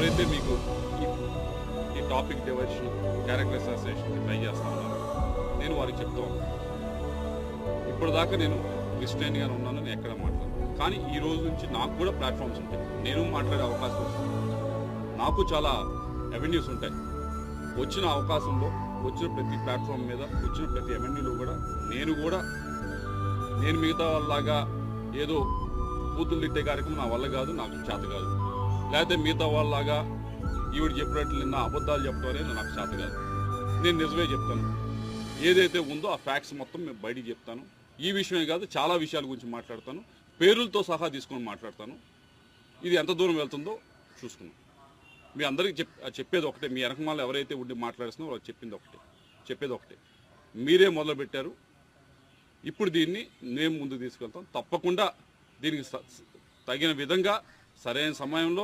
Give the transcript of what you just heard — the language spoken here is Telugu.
ఎవరైతే మీకు ఈ టాపిక్ డైవర్షన్ క్యారెక్టర్ అసోసియేషన్కి ట్రై చేస్తా ఉన్నారో నేను వారికి చెప్తా ఉన్నాను. ఇప్పటిదాకా నేను రిస్ట్రైన్గానే ఉన్నాను, నేను ఎక్కడ మాట్లాడను. కానీ ఈ రోజు నుంచి నాకు కూడా ప్లాట్ఫామ్స్ ఉంటాయి, నేను మాట్లాడే అవకాశం వస్తుంది, నాకు చాలా అవెన్యూస్ ఉంటాయి. వచ్చిన అవకాశంలో వచ్చిన ప్రతి ప్లాట్ఫామ్ మీద వచ్చిన ప్రతి అవెన్యూలో కూడా నేను మిగతా వాళ్ళలాగా ఏదో కూతురు తిట్టే కార్యక్రమం నా వల్ల కాదు, నాకు చేత కాదు. లేకపోతే మిగతా వాళ్ళలాగా ఈవిడ చెప్పినట్లు నిన్న అబద్ధాలు చెప్పడం అనేది నాకు చేత కాదు. నేను నిజమే చెప్తాను, ఏదైతే ఉందో ఆ ఫ్యాక్ట్స్ మొత్తం మేము బయటికి చెప్తాను. ఈ విషయమే కాదు, చాలా విషయాల గురించి మాట్లాడతాను, పేర్లతో సహా తీసుకొని మాట్లాడతాను. ఇది ఎంత దూరం వెళ్తుందో చూసుకున్నాం. మీ అందరికీ చెప్పేది ఒకటే, మీ వెనకమాల ఎవరైతే ఉండి మాట్లాడుతున్నారో వాళ్ళు చెప్పేది ఒకటే, మీరే మొదలుపెట్టారు, ఇప్పుడు దీన్ని మేము ముందుకు తీసుకెళ్తాం. తప్పకుండా దీనికి తగిన విధంగా సరైన సమయంలో